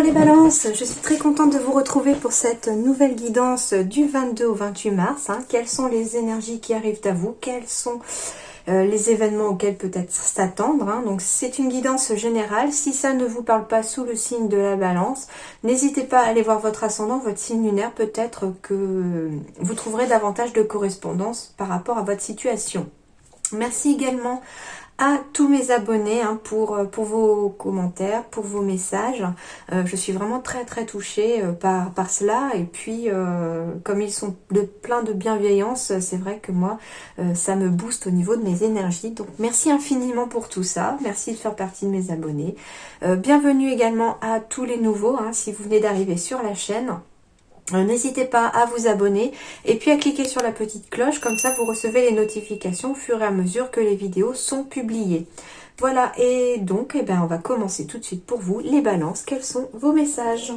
les balances, je suis très contente de vous retrouver pour cette nouvelle guidance du 22 au 28 mars. Quelles sont les énergies qui arrivent à vous? Quels sont les événements auxquels peut-être s'attendre? Donc c'est une guidance générale. Si ça ne vous parle pas sous le signe de la balance, n'hésitez pas à aller voir votre ascendant, votre signe lunaire. Peut-être que vous trouverez davantage de correspondance par rapport à votre situation. Merci également à tous mes abonnés pour vos commentaires, pour vos messages. Je suis vraiment très touchée par cela. Et puis, comme ils sont plein de bienveillance, c'est vrai que moi, ça me booste au niveau de mes énergies. Donc, merci infiniment pour tout ça. Merci de faire partie de mes abonnés. Bienvenue également à tous les nouveaux, si vous venez d'arriver sur la chaîne. N'hésitez pas à vous abonner et puis à cliquer sur la petite cloche, comme ça vous recevez les notifications au fur et à mesure que les vidéos sont publiées. Voilà, et donc on va commencer tout de suite pour vous, les balances. Quels sont vos messages ?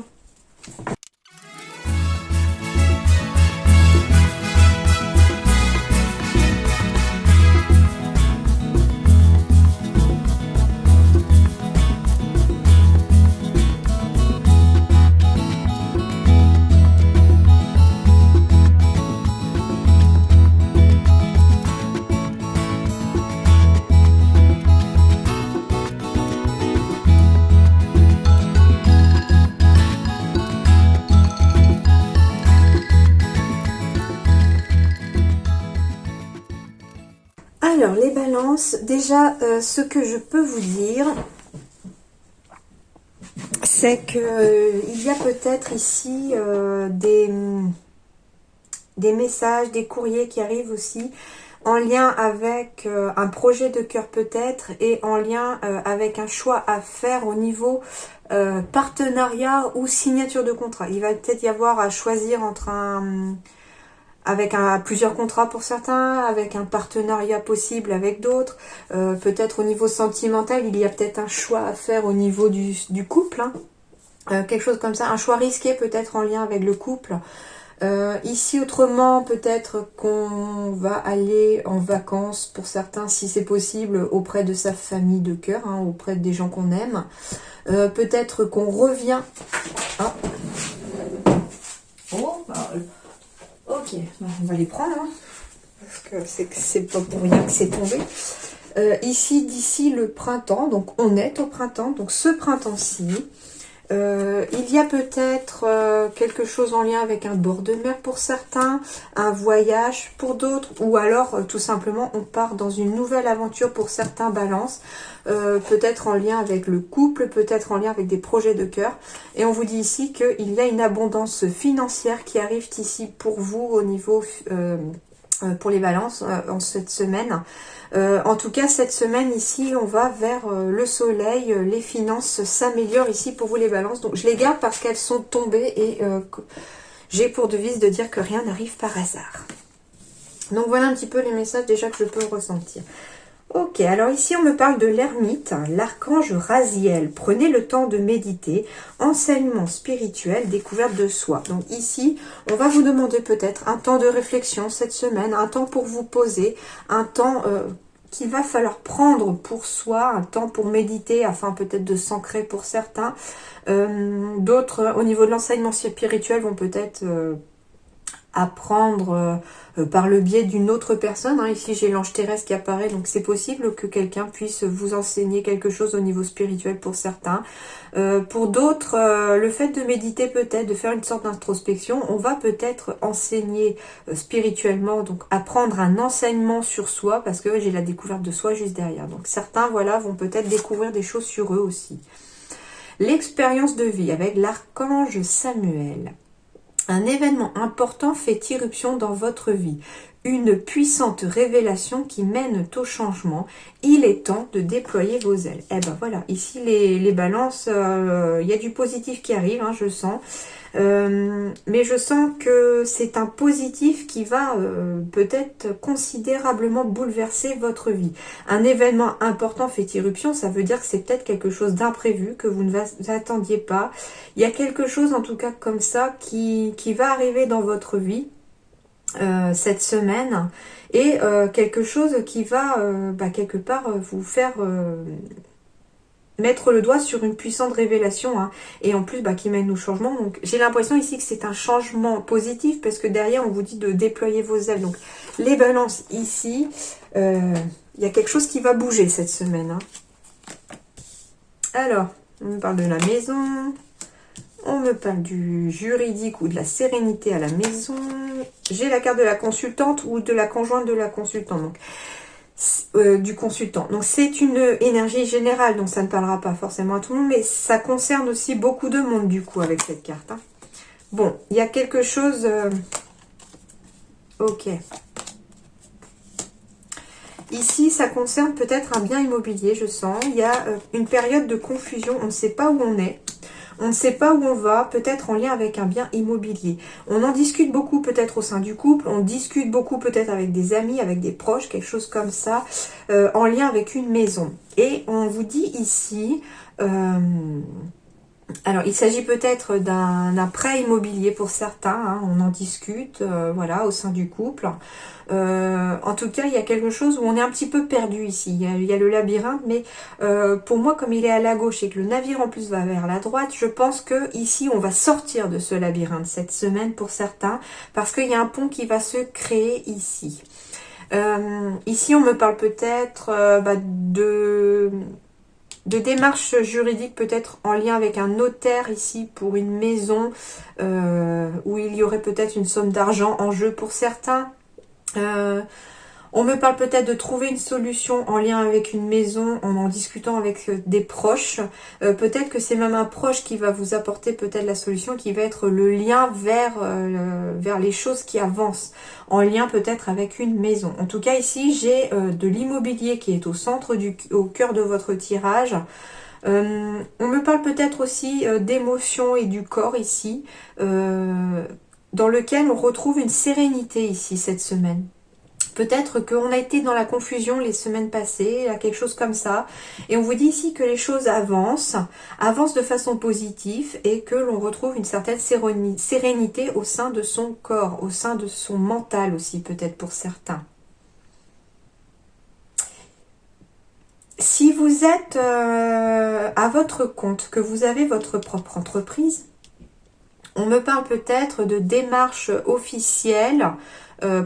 Alors, les balances, déjà, ce que je peux vous dire, c'est que il y a peut-être ici des messages, des courriers qui arrivent aussi en lien avec un projet de cœur peut-être et en lien avec un choix à faire au niveau partenariat ou signature de contrat. Il va peut-être y avoir à choisir entre plusieurs contrats pour certains, avec un partenariat possible avec d'autres. Peut-être au niveau sentimental, il y a peut-être un choix à faire au niveau du couple. Quelque chose comme ça, un choix risqué peut-être en lien avec le couple. Ici, autrement, peut-être qu'on va aller en vacances pour certains, si c'est possible, auprès de sa famille de cœur, auprès des gens qu'on aime. Peut-être qu'on revient... Ah. Oh, ok, on va les prendre, parce que c'est pas pour rien que c'est tombé. Ici, d'ici le printemps, donc on est au printemps, donc ce printemps-ci, il y a peut-être quelque chose en lien avec un bord de mer pour certains, un voyage pour d'autres, ou alors tout simplement on part dans une nouvelle aventure pour certains balances, peut-être en lien avec le couple, peut-être en lien avec des projets de cœur. Et on vous dit ici qu'il y a une abondance financière qui arrive ici pour vous au niveau... pour les balances en cette semaine. En tout cas, cette semaine ici, on va vers le soleil. Les finances s'améliorent ici pour vous les balances. Donc, je les garde parce qu'elles sont tombées et j'ai pour devise de dire que rien n'arrive par hasard. Donc, voilà un petit peu les messages déjà que je peux ressentir. Ok, alors ici on me parle de l'ermite, l'archange Raziel. Prenez le temps de méditer, enseignement spirituel, découverte de soi. Donc ici, on va vous demander peut-être un temps de réflexion cette semaine, un temps pour vous poser, un temps qu'il va falloir prendre pour soi, un temps pour méditer afin peut-être de s'ancrer pour certains. D'autres, au niveau de l'enseignement spirituel, vont peut-être... apprendre par le biais d'une autre personne. Ici, j'ai l'ange Thérèse qui apparaît, donc c'est possible que quelqu'un puisse vous enseigner quelque chose au niveau spirituel pour certains. Pour d'autres, le fait de méditer peut-être, de faire une sorte d'introspection, on va peut-être enseigner spirituellement, donc apprendre un enseignement sur soi, parce que j'ai la découverte de soi juste derrière. Donc certains, voilà, vont peut-être découvrir des choses sur eux aussi. L'expérience de vie avec l'archange Samuel. Un événement important fait irruption dans votre vie. Une puissante révélation qui mène au changement. Il est temps de déployer vos ailes. Et ben voilà, ici les balances, il y a du positif qui arrive, je sens. Mais je sens que c'est un positif qui va peut-être considérablement bouleverser votre vie. Un événement important fait irruption, ça veut dire que c'est peut-être quelque chose d'imprévu, que vous ne vous attendiez pas. Il y a quelque chose en tout cas comme ça qui va arriver dans votre vie cette semaine et quelque chose qui va quelque part vous faire mettre le doigt sur une puissante révélation, hein, et en plus qui mène au changement. Donc j'ai l'impression ici que c'est un changement positif parce que derrière on vous dit de déployer vos ailes. Donc les balances ici, il y a quelque chose qui va bouger cette semaine, hein. Alors, on me parle de la maison, on me parle du juridique ou de la sérénité à la maison. J'ai la carte de la consultante ou de la conjointe de la consultante. Donc du consultant. Donc c'est une énergie générale, donc ça ne parlera pas forcément à tout le monde, mais ça concerne aussi beaucoup de monde du coup avec cette carte, hein. Bon, il y a quelque chose... Ok. Ici, ça concerne peut-être un bien immobilier, je sens. Il y a une période de confusion, on ne sait pas où on est. On ne sait pas où on va, peut-être en lien avec un bien immobilier. On en discute beaucoup peut-être au sein du couple, on discute beaucoup peut-être avec des amis, avec des proches, quelque chose comme ça, en lien avec une maison. Et on vous dit ici, alors il s'agit peut-être d'un prêt immobilier pour certains, hein, on en discute, voilà, au sein du couple. En tout cas, il y a quelque chose où on est un petit peu perdu ici. Il y a le labyrinthe, mais pour moi, comme il est à la gauche et que le navire en plus va vers la droite, je pense que ici, on va sortir de ce labyrinthe cette semaine pour certains, parce qu'il y a un pont qui va se créer ici. Ici, on me parle peut-être de démarches juridiques, peut-être en lien avec un notaire ici pour une maison où il y aurait peut-être une somme d'argent en jeu pour certains. On me parle peut-être de trouver une solution en lien avec une maison en discutant avec des proches. Peut-être que c'est même un proche qui va vous apporter peut-être la solution, qui va être le lien vers les choses qui avancent, en lien peut-être avec une maison. En tout cas ici j'ai de l'immobilier qui est au centre, au cœur de votre tirage. On me parle peut-être aussi d'émotions et du corps ici, dans lequel on retrouve une sérénité ici cette semaine. Peut-être qu'on a été dans la confusion les semaines passées, quelque chose comme ça. Et on vous dit ici que les choses avancent de façon positive et que l'on retrouve une certaine sérénité au sein de son corps, au sein de son mental aussi peut-être pour certains. Si vous êtes à votre compte, que vous avez votre propre entreprise, on me parle peut-être de démarches officielles,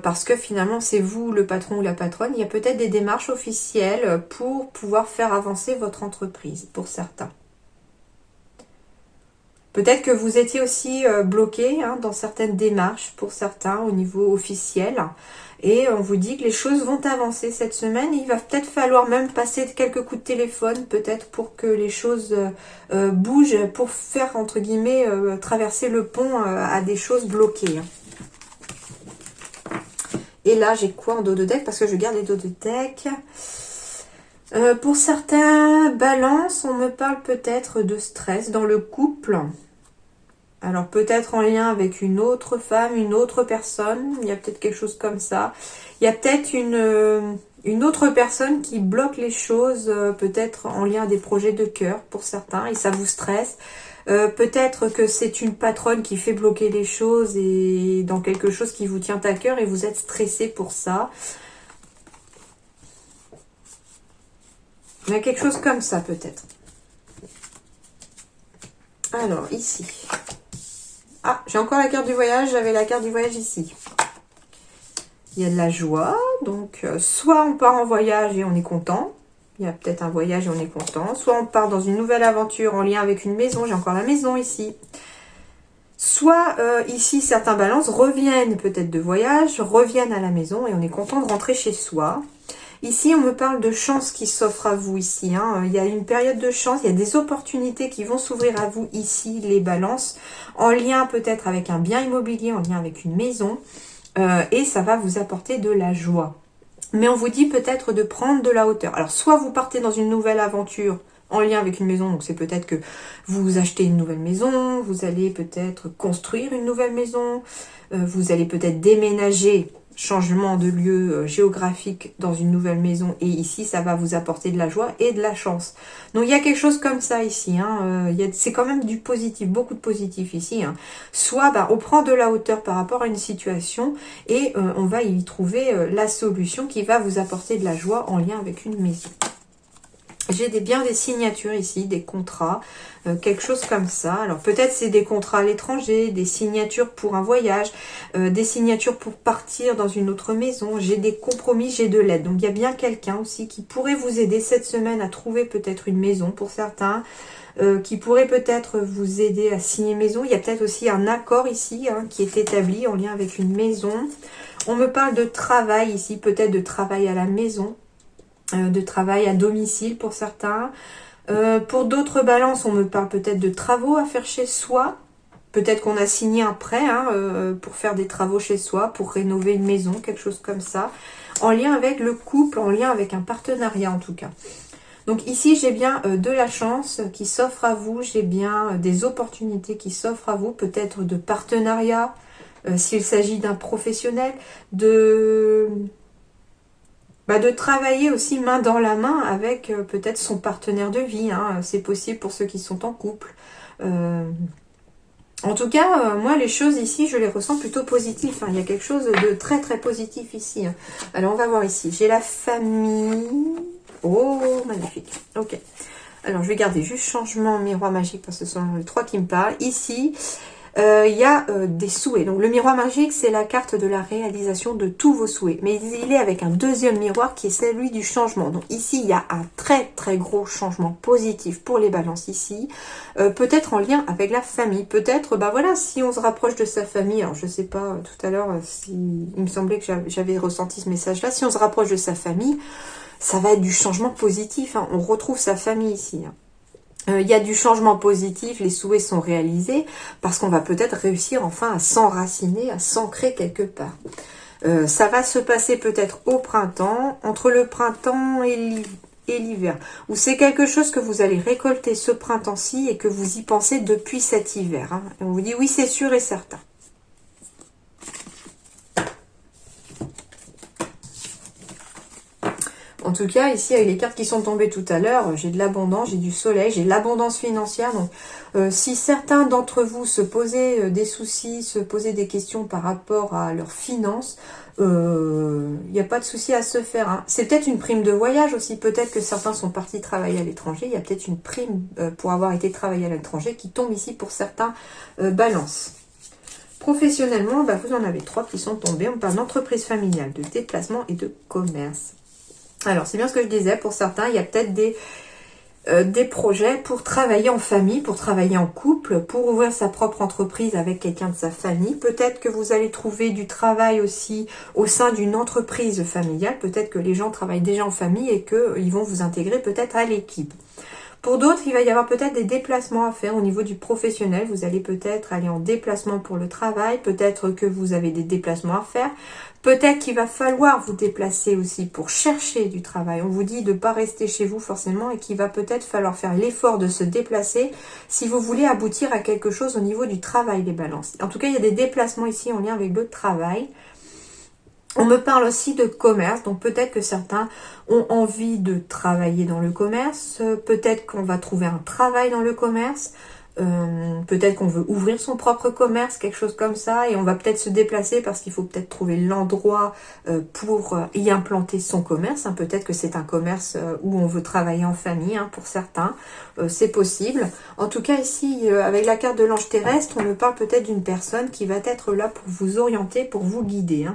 parce que finalement c'est vous le patron ou la patronne. Il y a peut-être des démarches officielles pour pouvoir faire avancer votre entreprise pour certains. Peut-être que vous étiez aussi bloqué dans certaines démarches pour certains au niveau officiel. Et on vous dit que les choses vont avancer cette semaine. Il va peut-être falloir même passer quelques coups de téléphone, peut-être pour que les choses bougent, pour faire, entre guillemets, traverser le pont à des choses bloquées. Et là, j'ai quoi en dos de deck? Parce que je garde les dos de deck. Pour certains balances, on me parle peut-être de stress dans le couple. Alors peut-être en lien avec une autre femme, une autre personne. Il y a peut-être quelque chose comme ça. Il y a peut-être une autre personne qui bloque les choses, peut-être en lien à des projets de cœur pour certains. Et ça vous stresse. Peut-être que c'est une patronne qui fait bloquer les choses et dans quelque chose qui vous tient à cœur et vous êtes stressé pour ça. Il y a quelque chose comme ça peut-être. Alors ici. Ah, j'ai encore la carte du voyage, j'avais la carte du voyage ici. Il y a de la joie, donc soit on part en voyage et on est content. Il y a peut-être un voyage et on est content. Soit on part dans une nouvelle aventure en lien avec une maison. J'ai encore la maison ici. Soit ici, certains balances reviennent peut-être de voyage, reviennent à la maison et on est content de rentrer chez soi. Ici, on me parle de chance qui s'offre à vous ici. Il y a une période de chance, il y a des opportunités qui vont s'ouvrir à vous ici, les balances, en lien peut-être avec un bien immobilier, en lien avec une maison. Et ça va vous apporter de la joie. Mais on vous dit peut-être de prendre de la hauteur. Alors, soit vous partez dans une nouvelle aventure en lien avec une maison. Donc, c'est peut-être que vous achetez une nouvelle maison. Vous allez peut-être construire une nouvelle maison. Vous allez peut-être déménager, changement de lieu géographique dans une nouvelle maison. Et ici, ça va vous apporter de la joie et de la chance. Donc, il y a quelque chose comme ça ici. C'est quand même du positif, beaucoup de positif ici. Soit on prend de la hauteur par rapport à une situation et on va y trouver la solution qui va vous apporter de la joie en lien avec une maison. J'ai bien des signatures ici, des contrats, quelque chose comme ça. Alors peut-être c'est des contrats à l'étranger, des signatures pour un voyage, des signatures pour partir dans une autre maison. J'ai des compromis, j'ai de l'aide. Donc il y a bien quelqu'un aussi qui pourrait vous aider cette semaine à trouver peut-être une maison pour certains, qui pourrait peut-être vous aider à signer maison. Il y a peut-être aussi un accord ici hein, qui est établi en lien avec une maison. On me parle de travail ici, peut-être de travail à la maison. De travail à domicile pour certains. Pour d'autres balances, on me parle peut-être de travaux à faire chez soi. Peut-être qu'on a signé un prêt hein, pour faire des travaux chez soi, pour rénover une maison, quelque chose comme ça. En lien avec le couple, en lien avec un partenariat en tout cas. Donc ici, j'ai bien de la chance qui s'offre à vous. J'ai bien des opportunités qui s'offrent à vous. Peut-être de partenariat, s'il s'agit d'un professionnel, de travailler aussi main dans la main avec peut-être son partenaire de vie. Hein. C'est possible pour ceux qui sont en couple. En tout cas, moi, les choses ici, je les ressens plutôt positives. Hein. Il y a quelque chose de très, très positif ici. Hein. Alors, on va voir ici. J'ai la famille. Oh, magnifique. Ok. Alors, je vais garder juste changement miroir magique parce que ce sont les trois qui me parlent. Ici, il y a des souhaits. Donc le miroir magique, c'est la carte de la réalisation de tous vos souhaits. Mais il est avec un deuxième miroir qui est celui du changement. Donc ici, il y a un très très gros changement positif pour les balances ici. Peut-être en lien avec la famille. Peut-être, voilà, si on se rapproche de sa famille. Alors je sais pas, tout à l'heure, il me semblait que j'avais ressenti ce message-là. Si on se rapproche de sa famille, ça va être du changement positif. Hein. On retrouve sa famille ici. Hein. Il y a du changement positif, les souhaits sont réalisés, parce qu'on va peut-être réussir enfin à s'enraciner, à s'ancrer quelque part. Ça va se passer peut-être au printemps, entre le printemps et l'hiver, où c'est quelque chose que vous allez récolter ce printemps-ci et que vous y pensez depuis cet hiver. Hein. Et on vous dit oui, c'est sûr et certain. En tout cas, ici, avec les cartes qui sont tombées tout à l'heure, j'ai de l'abondance, j'ai du soleil, j'ai de l'abondance financière. Donc, si certains d'entre vous se posaient des soucis, se posaient des questions par rapport à leurs finances, il n'y a pas de souci à se faire. Hein. C'est peut-être une prime de voyage aussi. Peut-être que certains sont partis travailler à l'étranger. Il y a peut-être une prime pour avoir été travailler à l'étranger qui tombe ici pour certains balances. Professionnellement, vous en avez 3 qui sont tombés. On parle d'entreprise familiale, de déplacement et de commerce. Alors, c'est bien ce que je disais, pour certains, il y a peut-être des projets pour travailler en famille, pour travailler en couple, pour ouvrir sa propre entreprise avec quelqu'un de sa famille. Peut-être que vous allez trouver du travail aussi au sein d'une entreprise familiale. Peut-être que les gens travaillent déjà en famille et qu'ils vont vous intégrer peut-être à l'équipe. Pour d'autres, il va y avoir peut-être des déplacements à faire au niveau du professionnel. Vous allez peut-être aller en déplacement pour le travail. Peut-être que vous avez des déplacements à faire. Peut-être qu'il va falloir vous déplacer aussi pour chercher du travail. On vous dit de ne pas rester chez vous forcément et qu'il va peut-être falloir faire l'effort de se déplacer si vous voulez aboutir à quelque chose au niveau du travail, les balances. En tout cas, il y a des déplacements ici en lien avec le travail. On me parle aussi de commerce, donc peut-être que certains ont envie de travailler dans le commerce, peut-être qu'on va trouver un travail dans le commerce, peut-être qu'on veut ouvrir son propre commerce, quelque chose comme ça, et on va peut-être se déplacer parce qu'il faut peut-être trouver l'endroit pour y implanter son commerce. Hein. Peut-être que c'est un commerce où on veut travailler en famille, hein, pour certains, c'est possible. En tout cas ici, avec la carte de l'ange terrestre, on me parle peut-être d'une personne qui va être là pour vous orienter, pour vous guider, hein.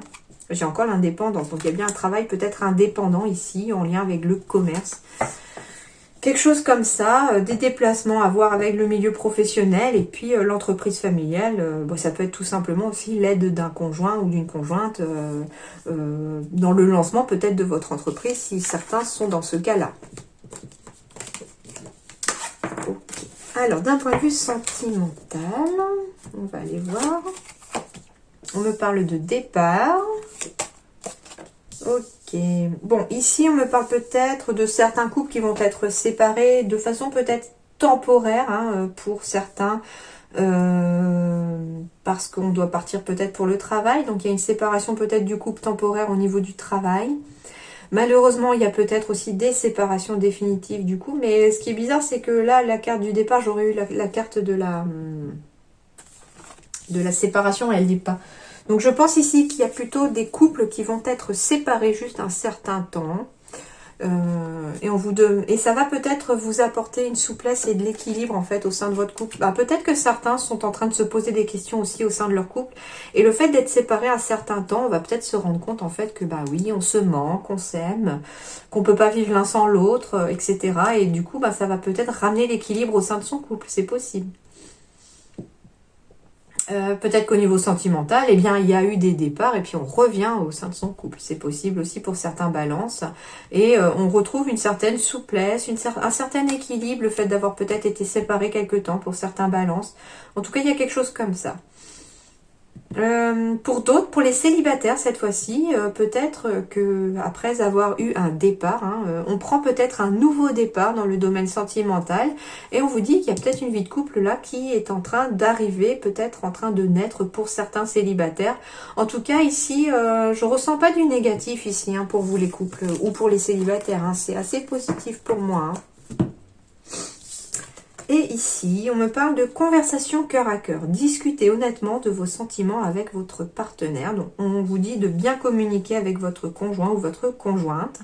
J'ai encore l'indépendance, donc il y a bien un travail peut-être indépendant ici, en lien avec le commerce. Quelque chose comme ça, des déplacements à voir avec le milieu professionnel et puis l'entreprise familiale. Ça peut être tout simplement aussi l'aide d'un conjoint ou d'une conjointe dans le lancement peut-être de votre entreprise si certains sont dans ce cas-là. Okay. Alors, d'un point de vue sentimental, on va aller voir. On me parle de départ. Ok. Bon, ici, on me parle peut-être de certains couples qui vont être séparés de façon peut-être temporaire, hein, pour certains, parce qu'on doit partir peut-être pour le travail. Donc, il y a une séparation peut-être du couple temporaire au niveau du travail. Malheureusement, il y a peut-être aussi des séparations définitives du coup. Mais ce qui est bizarre, c'est que là, la carte du départ, j'aurais eu la carte de la séparation, elle ne dit pas. Donc je pense ici qu'il y a plutôt des couples qui vont être séparés juste un certain temps. Et ça va peut-être vous apporter une souplesse et de l'équilibre en fait au sein de votre couple. Bah, peut-être que certains sont en train de se poser des questions aussi au sein de leur couple. Et le fait d'être séparés à certains temps, on va peut-être se rendre compte en fait que bah oui, on se manque, on s'aime, qu'on peut pas vivre l'un sans l'autre, etc. Et du coup, bah, ça va peut-être ramener l'équilibre au sein de son couple. C'est possible. Peut-être qu'au niveau sentimental, eh bien, il y a eu des départs et puis on revient au sein de son couple. C'est possible aussi pour certains balances. Et on retrouve une certaine souplesse, un certain équilibre, le fait d'avoir peut-être été séparés quelque temps pour certains balances. En tout cas, il y a quelque chose comme ça. Pour d'autres, pour les célibataires cette fois-ci, peut-être que après avoir eu un départ, on prend peut-être un nouveau départ dans le domaine sentimental et on vous dit qu'il y a peut-être une vie de couple là qui est en train d'arriver, peut-être en train de naître pour certains célibataires. En tout cas ici, je ressens pas du négatif ici pour vous les couples ou pour les célibataires. C'est assez positif pour moi. Et ici, on me parle de conversation cœur à cœur. Discutez honnêtement de vos sentiments avec votre partenaire. Donc, on vous dit de bien communiquer avec votre conjoint ou votre conjointe.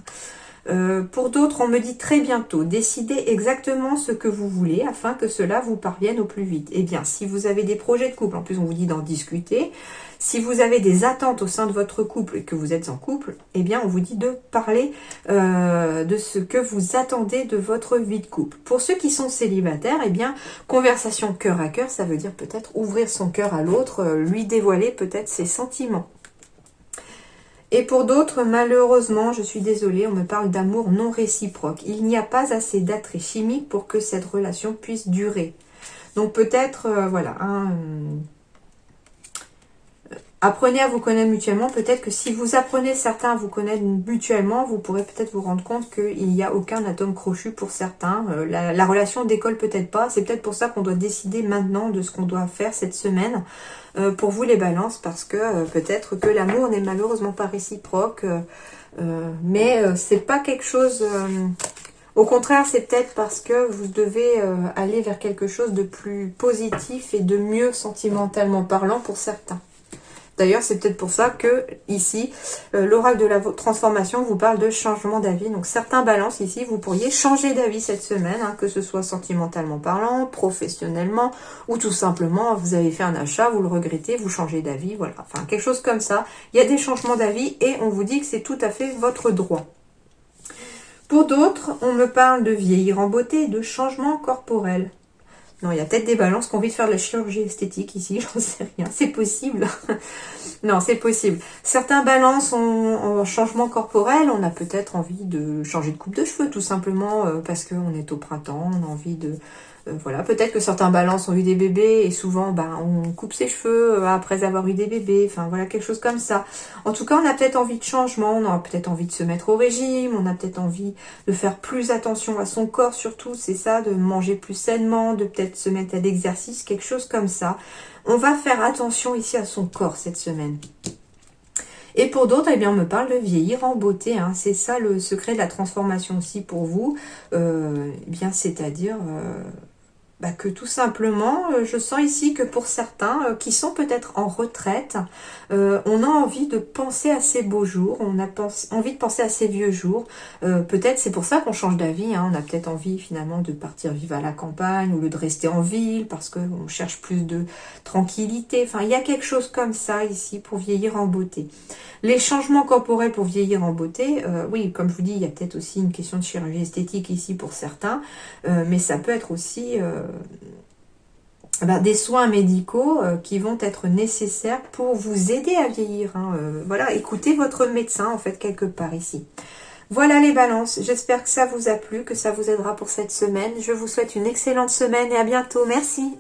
Pour d'autres, on me dit très bientôt, décidez exactement ce que vous voulez afin que cela vous parvienne au plus vite. Eh bien, si vous avez des projets de couple, en plus on vous dit d'en discuter. Si vous avez des attentes au sein de votre couple et que vous êtes en couple, eh bien on vous dit de parler de ce que vous attendez de votre vie de couple. Pour ceux qui sont célibataires, eh bien conversation cœur à cœur, ça veut dire peut-être ouvrir son cœur à l'autre, lui dévoiler peut-être ses sentiments. Et pour d'autres, malheureusement, je suis désolée, on me parle d'amour non réciproque. Il n'y a pas assez d'attrait chimique pour que cette relation puisse durer. Donc peut-être, apprenez à vous connaître mutuellement. Peut-être que si vous apprenez certains à vous connaître mutuellement, vous pourrez peut-être vous rendre compte qu'il n'y a aucun atome crochu pour certains. La relation décolle peut-être pas. C'est peut-être pour ça qu'on doit décider maintenant de ce qu'on doit faire cette semaine. Pour vous les balances, parce que peut-être que l'amour n'est malheureusement pas réciproque. Mais c'est pas quelque chose... au contraire, c'est peut-être parce que vous devez aller vers quelque chose de plus positif et de mieux sentimentalement parlant pour certains. D'ailleurs, c'est peut-être pour ça que ici, l'oracle de la transformation vous parle de changement d'avis. Donc, certains balances ici, vous pourriez changer d'avis cette semaine, que ce soit sentimentalement parlant, professionnellement, ou tout simplement, vous avez fait un achat, vous le regrettez, vous changez d'avis, voilà. Enfin, quelque chose comme ça. Il y a des changements d'avis et on vous dit que c'est tout à fait votre droit. Pour d'autres, on me parle de vieillir en beauté et de changement corporel. Non, il y a peut-être des balances qui ont envie de faire de la chirurgie esthétique ici, j'en sais rien. C'est possible. Non, c'est possible. Certains balances en changement corporel, on a peut-être envie de changer de coupe de cheveux, tout simplement parce qu'on est au printemps, on a envie de... voilà, peut-être que certains balances ont eu des bébés et souvent on coupe ses cheveux après avoir eu des bébés, enfin voilà, quelque chose comme ça. En tout cas, on a peut-être envie de changement, on a peut-être envie de se mettre au régime, on a peut-être envie de faire plus attention à son corps surtout, c'est ça, de manger plus sainement, de peut-être se mettre à l'exercice, quelque chose comme ça. On va faire attention ici à son corps cette semaine. Et pour d'autres, eh bien, on me parle de vieillir en beauté. C'est ça le secret de la transformation aussi pour vous. Bien, c'est-à-dire... que tout simplement, je sens ici que pour certains qui sont peut-être en retraite, on a envie de penser à ces beaux jours, on a envie de penser à ces vieux jours. Peut-être c'est pour ça qu'on change d'avis, on a peut-être envie finalement de partir vivre à la campagne ou de rester en ville parce qu'on cherche plus de tranquillité. Enfin, il y a quelque chose comme ça ici pour vieillir en beauté. Les changements corporels pour vieillir en beauté, oui, comme je vous dis, il y a peut-être aussi une question de chirurgie esthétique ici pour certains, mais ça peut être aussi des soins médicaux qui vont être nécessaires pour vous aider à vieillir. Voilà, écoutez votre médecin en fait quelque part ici. Voilà les balances, j'espère que ça vous a plu, que ça vous aidera pour cette semaine. Je vous souhaite une excellente semaine et à bientôt, merci.